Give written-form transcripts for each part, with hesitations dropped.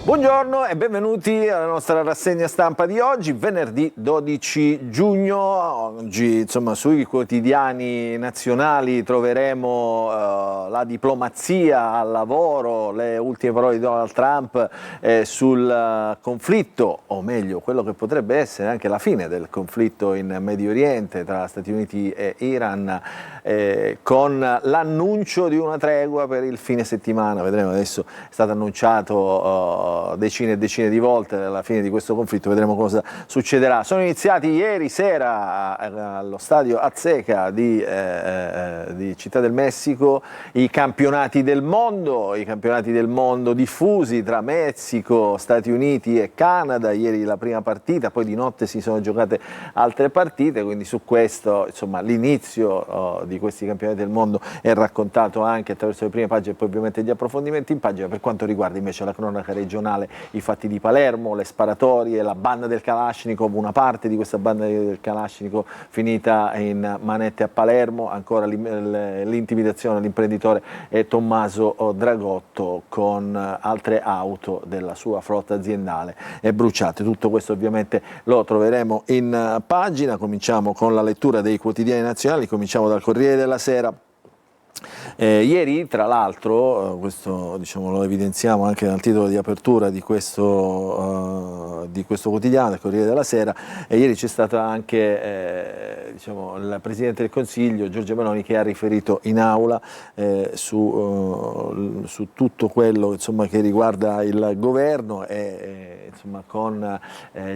Buongiorno e benvenuti alla nostra rassegna stampa di oggi, venerdì 12 giugno. Oggi, insomma, sui quotidiani nazionali troveremo la diplomazia al lavoro, le ultime parole di Donald Trump sul conflitto, o meglio, quello che potrebbe essere anche la fine del conflitto in Medio Oriente tra Stati Uniti e Iran, con l'annuncio di una tregua per il fine settimana. Vedremo, adesso è stato annunciato decine e decine di volte alla fine di questo conflitto, vedremo cosa succederà. Sono iniziati ieri sera allo stadio Azteca di Città del Messico i campionati del mondo diffusi tra Messico, Stati Uniti e Canada. Ieri la prima partita, poi di notte si sono giocate altre partite, quindi su questo, insomma, l'inizio di questi campionati del mondo è raccontato anche attraverso le prime pagine e poi ovviamente gli approfondimenti in pagina. Per quanto riguarda invece la cronaca regionale, i fatti di Palermo, le sparatorie, la banda del Kalashnikov, una parte di questa banda del Kalashnikov finita in manette a Palermo, ancora l'intimidazione all'imprenditore Tommaso Dragotto con altre auto della sua flotta aziendale bruciate. Tutto questo ovviamente lo troveremo in pagina. Cominciamo con la lettura dei quotidiani nazionali, cominciamo dal Corriere della Sera. Ieri, tra l'altro, questo diciamo, lo evidenziamo anche dal titolo di apertura di questo quotidiano, il Corriere della Sera, ieri c'è stata anche diciamo, il Presidente del Consiglio, Giorgia Meloni, che ha riferito in aula su tutto quello, insomma, che riguarda il governo e insomma, con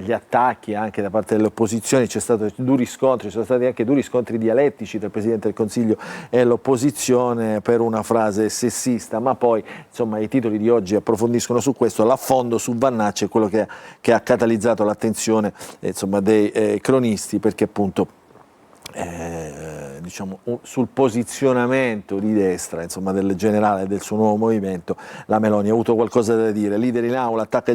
gli attacchi anche da parte delle opposizioni. Ci sono stati anche duri scontri dialettici tra il Presidente del Consiglio e l'opposizione per una frase sessista, ma poi, insomma, i titoli di oggi approfondiscono su questo. L'affondo su Vannacci è quello che ha catalizzato l'attenzione insomma, dei cronisti, perché appunto diciamo, sul posizionamento di destra, insomma, del generale del suo nuovo movimento, la Meloni ha avuto qualcosa da dire. La leader in aula attacca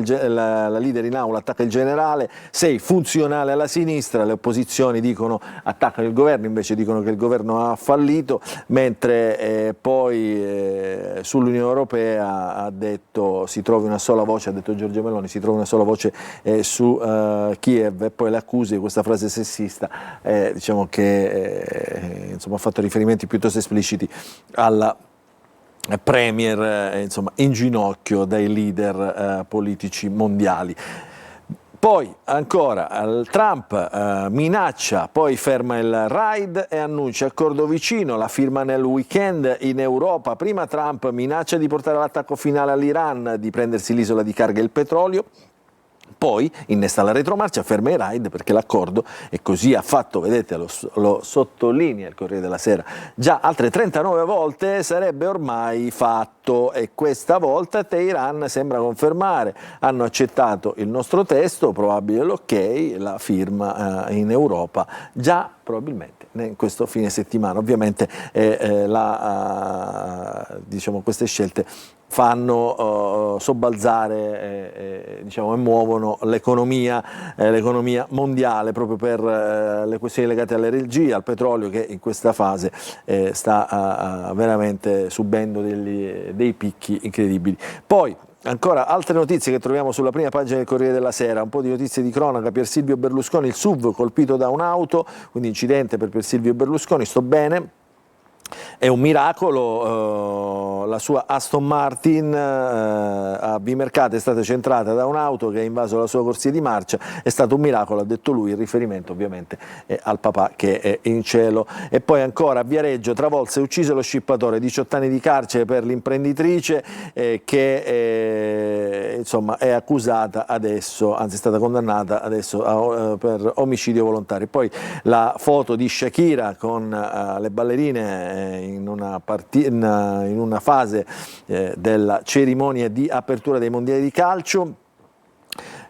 il generale, sei funzionale alla sinistra, le opposizioni attaccano il governo, invece dicono che il governo ha fallito, mentre poi sull'Unione Europea ha detto si trovi una sola voce, ha detto Giorgia Meloni, si trovi una sola voce su Kiev, e poi le accuse di questa frase sessista diciamo che insomma, ha fatto riferimenti piuttosto espliciti alla premier insomma, in ginocchio dai leader politici mondiali. Poi ancora Trump minaccia, poi ferma il raid e annuncia accordo vicino, la firma nel weekend in Europa. Prima Trump minaccia di portare all'attacco finale all'Iran, di prendersi l'isola di carga e il petrolio. Poi innesta la retromarcia, ferma i raid, perché l'accordo, e così ha fatto, vedete, lo sottolinea il Corriere della Sera, già altre 39 volte, sarebbe ormai fatto, e questa volta Teheran sembra confermare. Hanno accettato il nostro testo, probabile l'ok, la firma in Europa già probabilmente in questo fine settimana. Ovviamente diciamo, queste scelte fanno sobbalzare diciamo, e muovono l'economia mondiale, proprio per le questioni legate all'energia, al petrolio, che in questa fase sta veramente subendo dei picchi incredibili. Poi ancora altre notizie che troviamo sulla prima pagina del Corriere della Sera, un po' di notizie di cronaca. Pier Silvio Berlusconi, il SUV colpito da un'auto, quindi incidente per Pier Silvio Berlusconi, sto bene. È un miracolo, la sua Aston Martin a Vimercate è stata centrata da un'auto che ha invaso la sua corsia di marcia, è stato un miracolo, ha detto lui, il riferimento ovviamente è al papà che è in cielo. E poi ancora a Viareggio, travolse e ucciso lo scippatore, 18 anni di carcere per l'imprenditrice che insomma è accusata adesso, anzi è stata condannata adesso per omicidio volontario. Poi la foto di Shakira con le ballerine in una fase della cerimonia di apertura dei mondiali di calcio.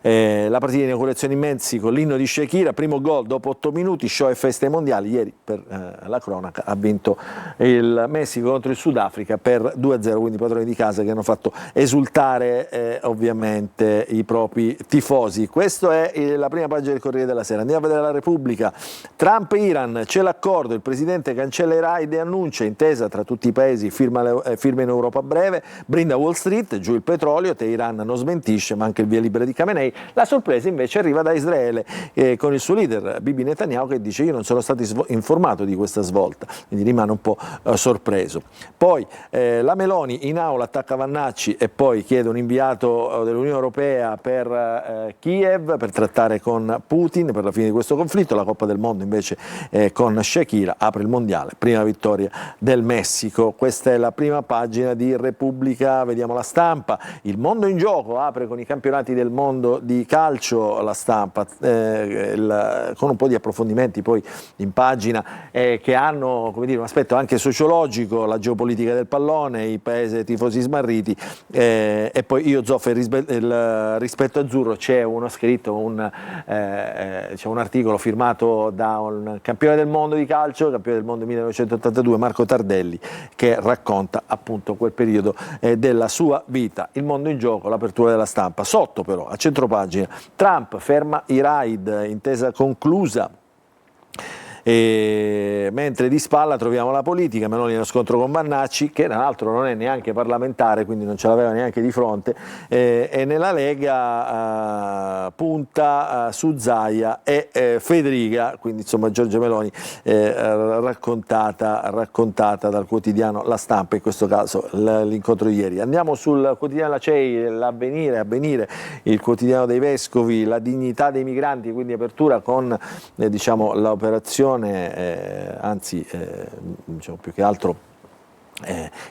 La partita di inaugurazione in Messico, l'inno di Shakira, primo gol dopo 8 minuti, show e feste ai mondiali. Ieri per la cronaca ha vinto il Messico contro il Sudafrica per 2-0, quindi padroni di casa che hanno fatto esultare ovviamente i propri tifosi. Questa è la prima pagina del Corriere della Sera. Andiamo a vedere la Repubblica. Trump e Iran, c'è l'accordo, il presidente cancella i raid e annuncia intesa tra tutti i paesi, firma in Europa a breve, brinda Wall Street, giù il petrolio, Teheran non smentisce ma anche il via libera di Khamenei. La sorpresa invece arriva da Israele con il suo leader Bibi Netanyahu che dice io non sono stato informato di questa svolta, quindi rimane un po' sorpreso. Poi la Meloni in aula attacca Vannacci e poi chiede un inviato dell'Unione Europea per Kiev per trattare con Putin per la fine di questo conflitto. La Coppa del Mondo invece con Shakira apre il mondiale, prima vittoria del Messico. Questa è la prima pagina di Repubblica. Vediamo la Stampa. Il mondo in gioco apre con i campionati del mondo di calcio, la Stampa con un po' di approfondimenti poi in pagina che hanno, come dire, un aspetto anche sociologico, la geopolitica del pallone, i paesi tifosi smarriti e poi io Zoff il rispetto azzurro. C'è uno scritto, un articolo firmato da un campione del mondo di calcio, campione del mondo 1982, Marco Tardelli, che racconta appunto quel periodo della sua vita. Il mondo in gioco, l'apertura della Stampa. Sotto però, a centropagina, Trump ferma i raid, intesa conclusa. Mentre di spalla troviamo la politica, Meloni nello scontro con Vannacci, che tra l'altro non è neanche parlamentare, quindi non ce l'aveva neanche di fronte, e nella Lega punta su Zaia e Federica, quindi insomma Giorgia Meloni raccontata dal quotidiano La Stampa, in questo caso l'incontro di ieri. Andiamo sul quotidiano La CEI, l'Avvenire, il quotidiano dei vescovi, la dignità dei migranti, quindi apertura con diciamo l'operazione diciamo più che altro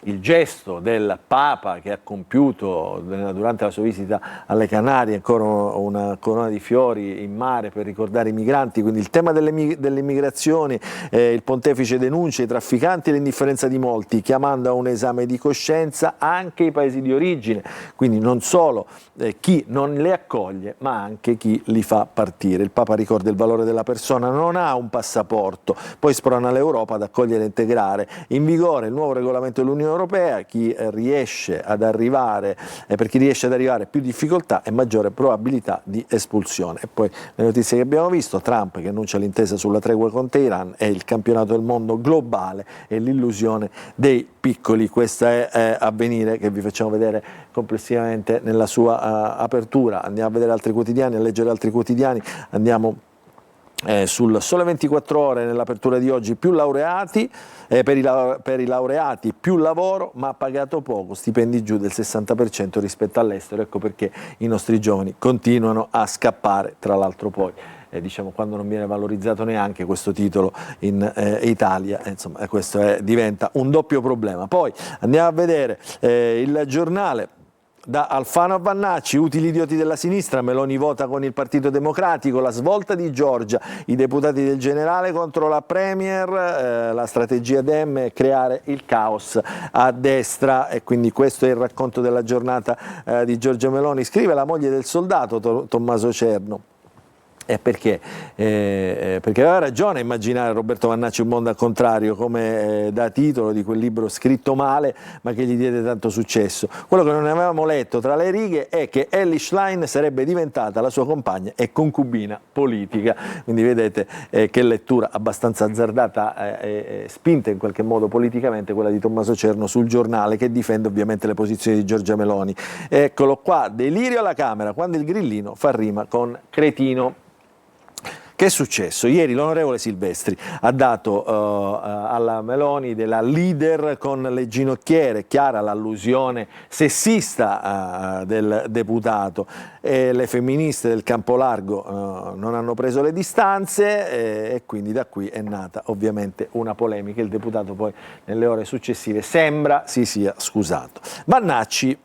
il gesto del Papa che ha compiuto durante la sua visita alle Canarie, ancora una corona di fiori in mare per ricordare i migranti, quindi il tema delle migrazioni, il pontefice denuncia i trafficanti e l'indifferenza di molti, chiamando a un esame di coscienza anche i paesi di origine, quindi non solo chi non le accoglie ma anche chi li fa partire. Il Papa ricorda il valore della persona, non ha un passaporto, poi sprona l'Europa ad accogliere e integrare. In vigore il nuovo regolamento dell'Unione Europea, per chi riesce ad arrivare più difficoltà e maggiore probabilità di espulsione. E poi le notizie che abbiamo visto, Trump che annuncia l'intesa sulla tregua con Teheran e il campionato del mondo globale e l'illusione dei piccoli. Questa è Avvenire che vi facciamo vedere complessivamente nella sua apertura. Andiamo a vedere altri quotidiani, a leggere altri quotidiani, andiamo sul Sole 24 Ore nell'apertura di oggi, più laureati, per i laureati più lavoro ma pagato poco, stipendi giù del 60% rispetto all'estero. Ecco perché i nostri giovani continuano a scappare, tra l'altro poi diciamo quando non viene valorizzato neanche questo titolo in Italia, insomma questo diventa un doppio problema. Poi andiamo a vedere il Giornale. Da Alfano a Vannacci, utili idioti della sinistra, Meloni vota con il Partito Democratico, la svolta di Giorgia, i deputati del generale contro la Premier, la strategia Dem è creare il caos a destra, e quindi questo è il racconto della giornata di Giorgia Meloni. Scrive la moglie del soldato, Tommaso Cerno. Perché aveva ragione a immaginare Roberto Vannacci un mondo al contrario, come da titolo di quel libro scritto male ma che gli diede tanto successo. Quello che non avevamo letto tra le righe è che Elly Schlein sarebbe diventata la sua compagna e concubina politica, quindi vedete che lettura abbastanza azzardata e spinta in qualche modo politicamente quella di Tommaso Cerno sul Giornale, che difende ovviamente le posizioni di Giorgia Meloni. Eccolo qua, delirio alla Camera quando il grillino fa rima con cretino. Che è successo? Ieri l'onorevole Silvestri ha dato alla Meloni della leader con le ginocchiere, chiara l'allusione sessista del deputato, e le femministe del campo largo non hanno preso le distanze e quindi da qui è nata ovviamente una polemica. Il deputato poi nelle ore successive sembra si sia scusato. Vannacci.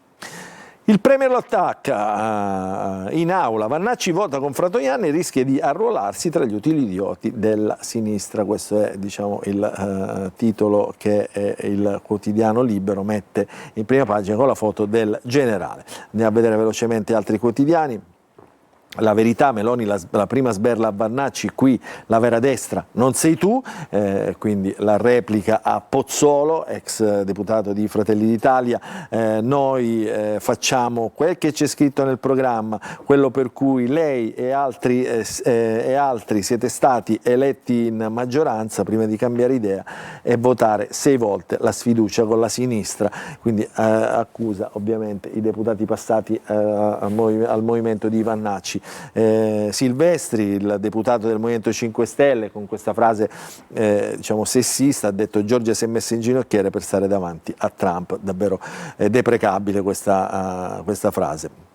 Il Premier lo attacca in aula, Vannacci vota con Fratoianni e rischia di arruolarsi tra gli utili idioti della sinistra. Questo è diciamo, il titolo che il quotidiano Libero mette in prima pagina con la foto del generale. Andiamo a vedere velocemente altri quotidiani. La verità, Meloni la prima sberla a Vannacci, qui la vera destra non sei tu, quindi la replica a Pozzolo, ex deputato di Fratelli d'Italia. Noi facciamo quel che c'è scritto nel programma, quello per cui lei e altri siete stati eletti in maggioranza prima di cambiare idea e votare 6 volte la sfiducia con la sinistra, quindi accusa ovviamente i deputati passati al movimento di Vannacci. Silvestri, il deputato del Movimento 5 Stelle, con questa frase diciamo sessista, ha detto: Giorgia si è messa in ginocchiere per stare davanti a Trump. Davvero deprecabile questa frase.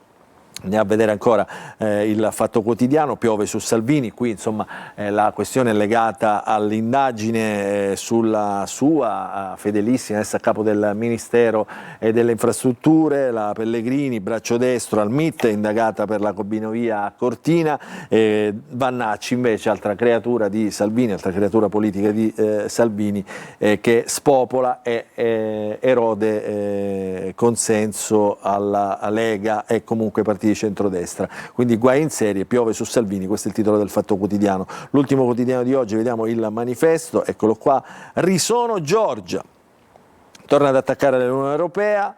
Andiamo a vedere ancora il Fatto Quotidiano, piove su Salvini, qui insomma la questione è legata all'indagine sulla sua fedelissima, adesso a capo del Ministero delle Infrastrutture, la Pellegrini, braccio destro al MIT, indagata per la cobinovia a Cortina. Vannacci invece, altra creatura di Salvini, altra creatura politica di Salvini, che spopola e erode consenso alla Lega e comunque partiti di centrodestra, quindi guai in serie, piove su Salvini, questo è il titolo del Fatto Quotidiano. L'ultimo quotidiano di oggi, vediamo il Manifesto, eccolo qua, risono Giorgia, torna ad attaccare l'Unione Europea,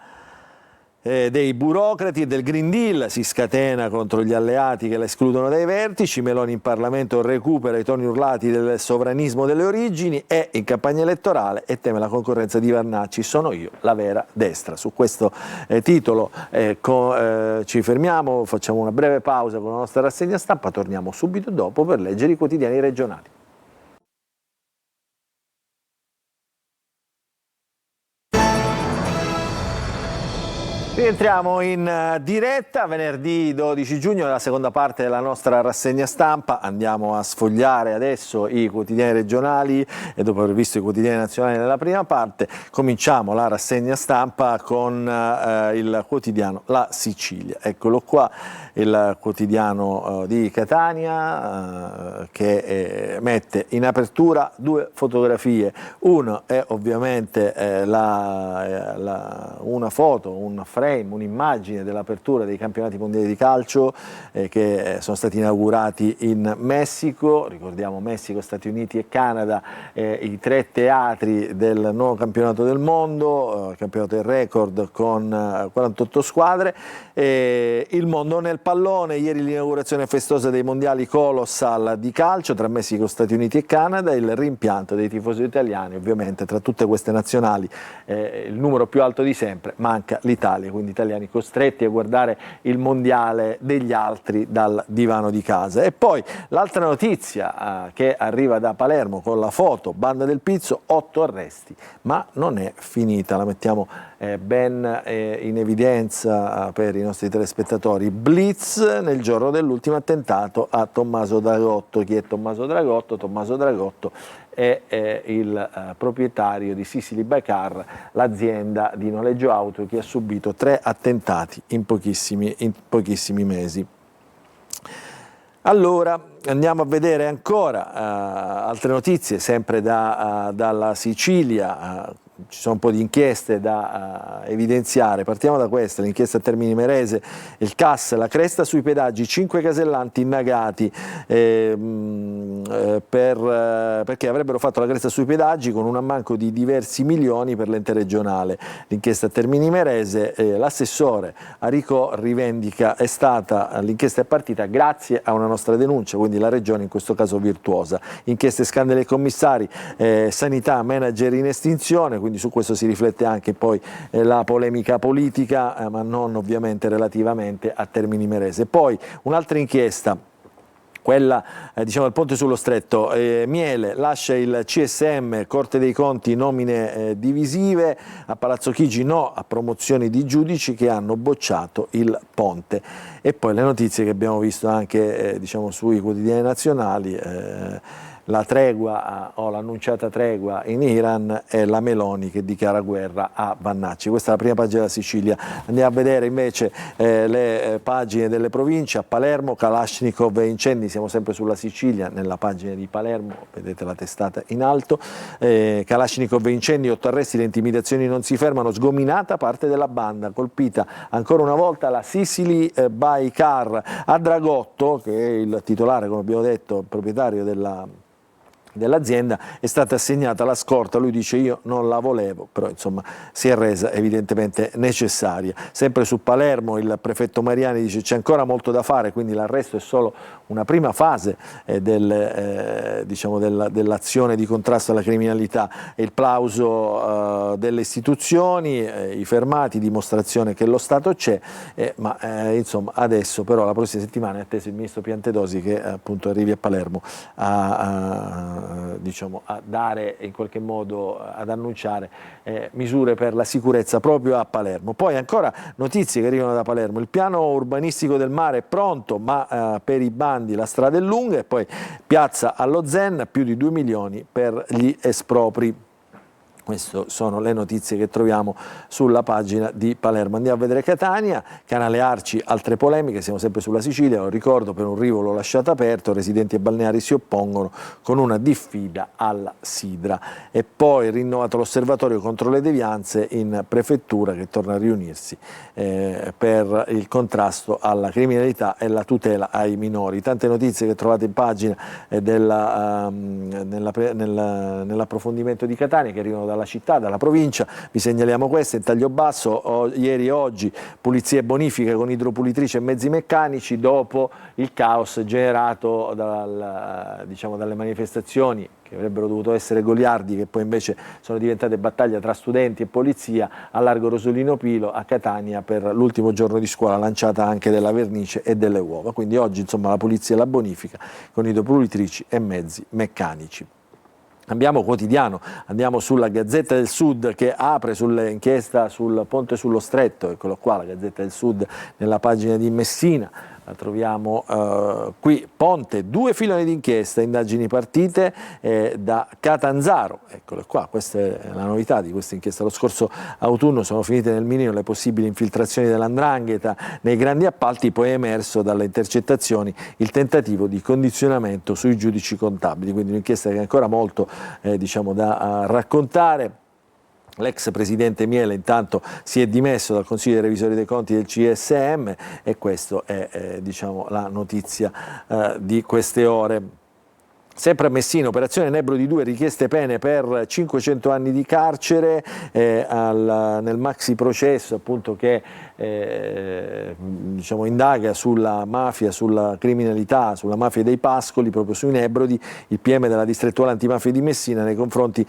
dei burocrati e del Green Deal, si scatena contro gli alleati che la escludono dai vertici. Meloni in Parlamento recupera i toni urlati del sovranismo delle origini, è in campagna elettorale e teme la concorrenza di Vannacci. Sono io la vera destra. Su questo titolo ci fermiamo, facciamo una breve pausa con la nostra rassegna stampa, torniamo subito dopo per leggere i quotidiani regionali. Rientriamo in diretta, venerdì 12 giugno, nella seconda parte della nostra rassegna stampa. Andiamo a sfogliare adesso i quotidiani regionali e dopo aver visto i quotidiani nazionali nella prima parte, cominciamo la rassegna stampa con il quotidiano La Sicilia. Eccolo qua, il quotidiano di Catania che mette in apertura 2 fotografie. Una è ovviamente una foto, un frame, un'immagine dell'apertura dei campionati mondiali di calcio che sono stati inaugurati in Messico. Ricordiamo Messico, Stati Uniti e Canada, i 3 teatri del nuovo campionato del mondo, campionato del record con 48 squadre. Il mondo nel pallone, ieri l'inaugurazione festosa dei mondiali Colossal di calcio tra Messico, Stati Uniti e Canada, il rimpianto dei tifosi italiani, ovviamente tra tutte queste nazionali il numero più alto di sempre, manca l'Italia, quindi italiani costretti a guardare il mondiale degli altri dal divano di casa. E poi l'altra notizia che arriva da Palermo con la foto, Banda del Pizzo, 8 arresti, ma non è finita, la mettiamo ben in evidenza per i nostri telespettatori. Blitz nel giorno dell'ultimo attentato a Tommaso Dragotto. Chi è Tommaso Dragotto? Tommaso Dragotto è il proprietario di Sicily by Car, l'azienda di noleggio auto che ha subito 3 attentati in pochissimi mesi. Allora, andiamo a vedere ancora altre notizie, sempre dalla Sicilia. Ci sono un po' di inchieste da evidenziare, partiamo da questa, l'inchiesta a Termini Imerese, il CAS, la cresta sui pedaggi, 5 casellanti indagati perché avrebbero fatto la cresta sui pedaggi con un ammanco di diversi milioni per l'ente regionale. L'inchiesta a Termini Imerese, l'assessore Aricò rivendica, l'inchiesta è partita grazie a una nostra denuncia, quindi la regione in questo caso virtuosa. Inchieste, scandali e commissari, sanità, manager in estinzione, quindi su questo si riflette anche poi la polemica politica, ma non ovviamente relativamente a Termini Imerese. Poi un'altra inchiesta, quella diciamo del ponte sullo stretto, Miele lascia il CSM, Corte dei Conti, nomine divisive, a Palazzo Chigi no a promozioni di giudici che hanno bocciato il ponte. E poi le notizie che abbiamo visto anche diciamo sui quotidiani nazionali, la tregua o l'annunciata tregua in Iran e la Meloni che dichiara guerra a Vannacci. Questa è la prima pagina della Sicilia. Andiamo a vedere invece le pagine delle province. A Palermo, Kalashnikov e incendi, siamo sempre sulla Sicilia, nella pagina di Palermo, vedete la testata in alto. Kalashnikov e incendi, 8 arresti, le intimidazioni non si fermano, sgominata parte della banda, colpita ancora una volta la Sicily by Car a Dragotto, che è il titolare, come abbiamo detto, proprietario dell'azienda, è stata assegnata la scorta. Lui dice io non la volevo, però insomma si è resa evidentemente necessaria. Sempre su Palermo il prefetto Mariani dice c'è ancora molto da fare, quindi l'arresto è solo una prima fase dell'azione di contrasto alla criminalità. Il plauso delle istituzioni, i fermati, dimostrazione che lo Stato c'è, ma insomma adesso però la prossima settimana è atteso il ministro Piantedosi che appunto arrivi a Palermo a dare in qualche modo, ad annunciare misure per la sicurezza proprio a Palermo. Poi ancora notizie che arrivano da Palermo: il piano urbanistico del mare è pronto, ma per i bandi la strada è lunga. E poi piazza allo Zen, più di 2 milioni per gli espropri. Queste sono le notizie che troviamo sulla pagina di Palermo. Andiamo a vedere Catania, Canale Arci, altre polemiche, siamo sempre sulla Sicilia, lo ricordo, per un rivolo lasciato aperto, residenti e balneari si oppongono con una diffida alla Sidra. E poi rinnovato l'osservatorio contro le devianze in prefettura, che torna a riunirsi per il contrasto alla criminalità e la tutela ai minori. Tante notizie che trovate in pagina nell'approfondimento di Catania, che arrivano dalla città, dalla provincia. Vi segnaliamo queste in taglio basso: ieri e oggi pulizie e bonifiche con idropulitrice e mezzi meccanici dopo il caos generato dalle manifestazioni che avrebbero dovuto essere goliardi, che poi invece sono diventate battaglie tra studenti e polizia a largo Rosolino Pilo a Catania per l'ultimo giorno di scuola, lanciata anche della vernice e delle uova. Quindi oggi insomma la pulizia e la bonifica con idropulitrici e mezzi meccanici. Abbiamo quotidiano, andiamo sulla Gazzetta del Sud che apre sull'inchiesta sul ponte sullo Stretto. Eccolo qua, la Gazzetta del Sud nella pagina di Messina. La troviamo qui, ponte, 2 filoni d'inchiesta, indagini partite da Catanzaro. Eccole qua, questa è la novità di questa inchiesta. Lo scorso autunno sono finite nel mirino le possibili infiltrazioni dell''ndrangheta nei grandi appalti, poi è emerso dalle intercettazioni il tentativo di condizionamento sui giudici contabili, quindi un'inchiesta che è ancora molto da raccontare. L'ex presidente Miele intanto si è dimesso dal Consiglio dei Revisori dei Conti del CSM e questa è la notizia di queste ore. Sempre a Messina, operazione Nebrodi 2, richieste pene per 500 anni di carcere nel maxi processo appunto che indaga sulla mafia, sulla criminalità, sulla mafia dei pascoli, proprio sui Nebrodi. Il PM della distrettuale antimafia di Messina nei confronti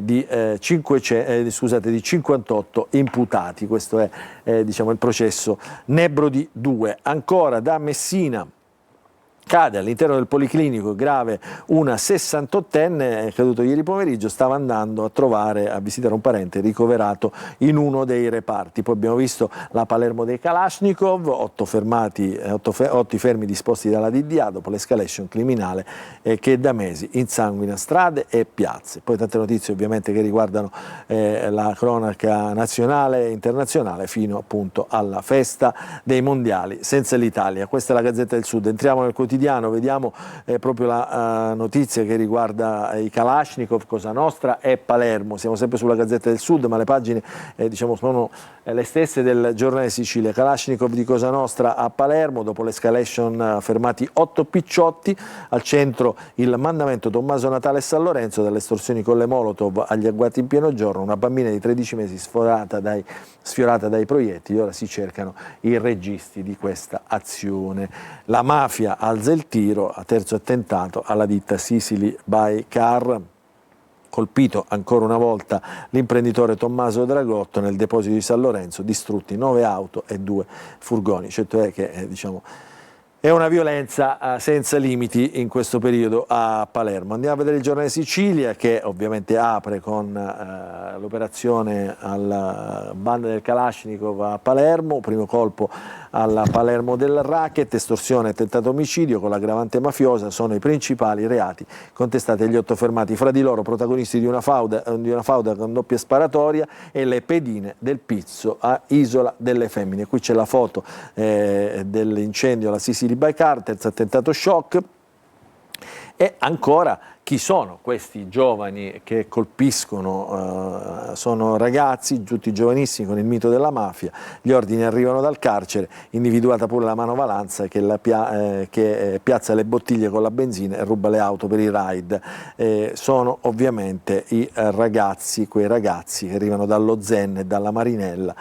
di 58 imputati. Questo è il processo Nebrodi 2. Ancora da Messina. Cade all'interno del Policlinico grave una 68enne, è caduto ieri pomeriggio, stava andando a visitare un parente ricoverato in uno dei reparti. Poi abbiamo visto la Palermo dei Kalashnikov, 8 fermi disposti dalla DDA dopo l'escalation criminale che da mesi insanguina strade e piazze. Poi tante notizie ovviamente che riguardano la cronaca nazionale e internazionale fino appunto alla festa dei mondiali senza l'Italia. Questa è la Gazzetta del Sud. Entriamo nel quotidiano. Vediamo proprio la notizia che riguarda i Kalashnikov, Cosa Nostra e Palermo. Siamo sempre sulla Gazzetta del Sud, ma le pagine sono le stesse del Giornale Sicilia. Kalashnikov di Cosa Nostra a Palermo, dopo l'escalation fermati 8 picciotti, al centro il mandamento Tommaso Natale e San Lorenzo, dalle estorsioni con le Molotov agli agguati in pieno giorno, una bambina di 13 mesi sfiorata dai proiettili. Ora si cercano i registi di questa azione. La mafia alza il tiro, a terzo attentato alla ditta Sicily by Car. Colpito ancora una volta l'imprenditore Tommaso Dragotto nel deposito di San Lorenzo, distrutti 9 auto e 2 furgoni. Certo è che È una violenza senza limiti in questo periodo a Palermo. Andiamo a vedere il Giornale Sicilia, che ovviamente apre con l'operazione alla banda del Kalashnikov a Palermo, primo colpo alla Palermo del racket, estorsione e tentato omicidio con l'aggravante mafiosa sono i principali reati contestati agli 8 fermati, fra di loro protagonisti di una fauda con doppia sparatoria e le pedine del Pizzo a Isola delle Femmine. Qui c'è la foto dell'incendio alla Sicily Bike terzo attentato shock. E ancora, chi sono questi giovani che colpiscono? Sono ragazzi, tutti giovanissimi, con il mito della mafia. Gli ordini arrivano dal carcere, individuata pure la manovalanza che piazza le bottiglie con la benzina e ruba le auto per i raid. Sono ovviamente i ragazzi, quei ragazzi che arrivano dallo Zen e dalla Marinella,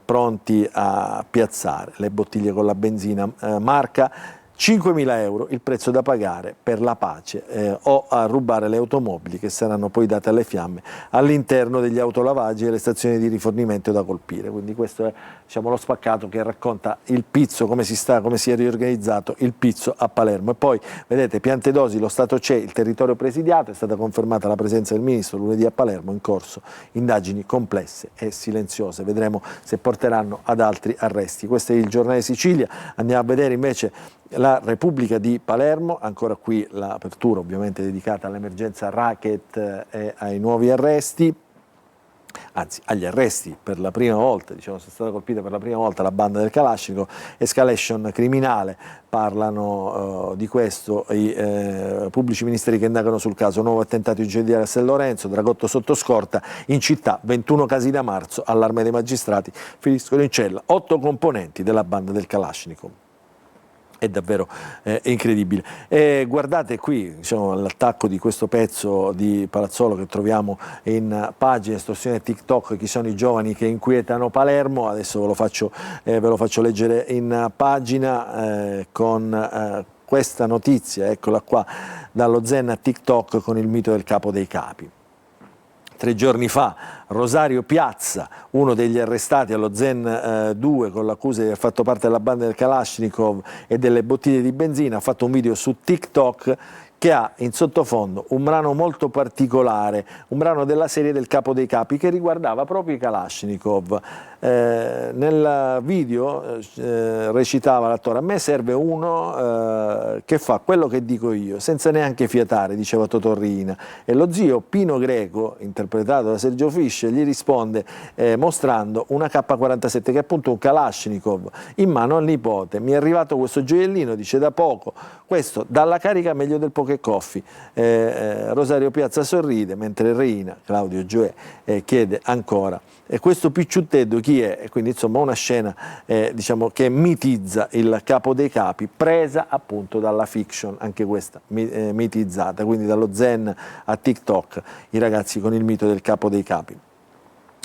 pronti a piazzare le bottiglie con la benzina marca 5.000 euro il prezzo da pagare per la pace o a rubare le automobili che saranno poi date alle fiamme all'interno degli autolavaggi e le stazioni di rifornimento da colpire. Quindi questo è, diciamo, lo spaccato che racconta il Pizzo, come si è riorganizzato il Pizzo a Palermo. E poi vedete, Piantedosi, lo Stato c'è, il territorio presidiato, è stata confermata la presenza del Ministro lunedì a Palermo, in corso indagini complesse e silenziose, vedremo se porteranno ad altri arresti. Questo è il Giornale Sicilia. Andiamo a vedere invece la Repubblica di Palermo, ancora qui l'apertura ovviamente dedicata all'emergenza racket e ai nuovi arresti, anzi agli arresti per la prima volta, diciamo, è stata colpita per la prima volta la banda del Kalashnikov, escalation criminale, parlano di questo i pubblici ministeri che indagano sul caso, nuovo attentato incendiario a San Lorenzo, Dragotto sotto scorta, in città 21 casi da marzo, allarme dei magistrati, finiscono in cella 8 componenti della banda del Kalashnikov. È davvero incredibile. Guardate qui, diciamo, l'attacco di questo pezzo di Palazzolo che troviamo in pagina estorsione TikTok, chi sono i giovani che inquietano Palermo, adesso ve lo faccio leggere in pagina con questa notizia, eccola qua, dallo Zen a TikTok con il mito del capo dei capi. 3 giorni fa Rosario Piazza, uno degli arrestati allo Zen 2 con l'accusa di aver fatto parte della banda del Kalashnikov e delle bottiglie di benzina, ha fatto un video su TikTok che ha in sottofondo un brano molto particolare, un brano della serie del Capo dei Capi che riguardava proprio i Kalashnikov. Nel video recitava l'attore: a me serve uno che fa quello che dico io, senza neanche fiatare, diceva Totorrina. E lo zio Pino Greco, interpretato da Sergio Fischer, gli risponde mostrando una K47 che è appunto un Kalashnikov in mano al nipote. Mi è arrivato questo gioiellino, dice, da poco, questo dalla carica meglio del Poké Coffee. Rosario Piazza sorride mentre Reina, Claudio Gioè, chiede ancora: e questo picciutteddo chi è? E quindi insomma una scena diciamo che mitizza il Capo dei Capi, presa appunto dalla fiction, anche questa mitizzata, quindi dallo Zen a TikTok, i ragazzi con il mito del Capo dei Capi.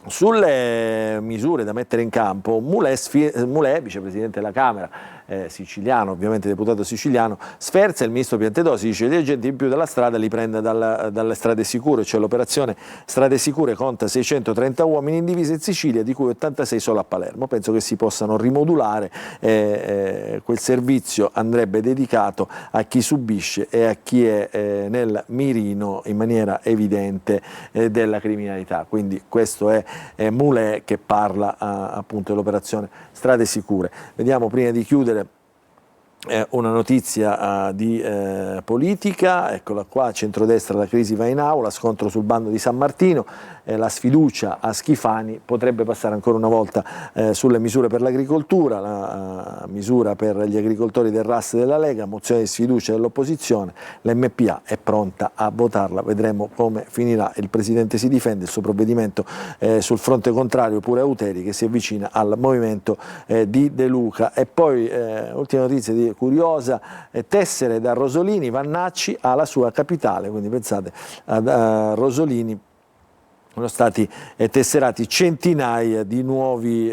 Sulle misure da mettere in campo, Mulè, vicepresidente della Camera, siciliano, ovviamente deputato siciliano, sferza il ministro Piantedosi, dice: gli agenti in più della strada li prende dalle strade sicure, cioè l'operazione Strade Sicure conta 630 uomini in divisa in Sicilia, di cui 86 solo a Palermo. Penso che si possano rimodulare, quel servizio andrebbe dedicato a chi subisce e a chi è nel mirino in maniera evidente della criminalità. Quindi questo è Mulè che parla appunto dell'operazione Strade Sicure. Vediamo, prima di chiudere, una notizia di politica, eccola qua, centrodestra, la crisi va in aula, scontro sul bando di San Martino, la sfiducia a Schifani, potrebbe passare ancora una volta sulle misure per l'agricoltura, la misura per gli agricoltori del RAS della Lega, mozione di sfiducia dell'opposizione, l'MPA è pronta a votarla, vedremo come finirà. Il Presidente si difende, il suo provvedimento sul fronte contrario pure Auteri che si avvicina al movimento di De Luca. E poi ultima notizia curiosa, tessere da Rosolini, Vannacci alla sua capitale, quindi pensate a Rosolini sono stati tesserati centinaia di nuovi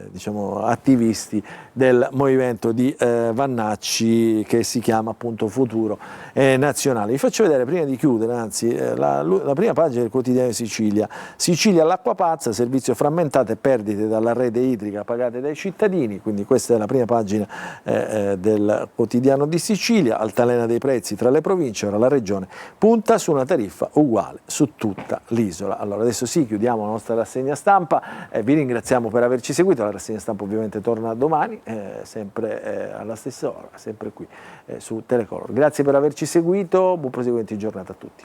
diciamo, attivisti del movimento di Vannacci, che si chiama appunto Futuro Nazionale. Vi faccio vedere, prima di chiudere, anzi, la prima pagina del quotidiano di Sicilia. Sicilia all'acqua pazza, servizio frammentato e perdite dalla rete idrica pagate dai cittadini, quindi questa è la prima pagina del quotidiano di Sicilia. Altalena dei prezzi tra le province, ora la regione punta su una tariffa uguale su tutta l'isola. Allora adesso sì, chiudiamo la nostra rassegna stampa, vi ringraziamo per averci seguito. La rassegna stampa ovviamente torna domani, sempre alla stessa ora, sempre qui su Telecolor. Grazie per averci seguito, buon proseguimento di giornata a tutti.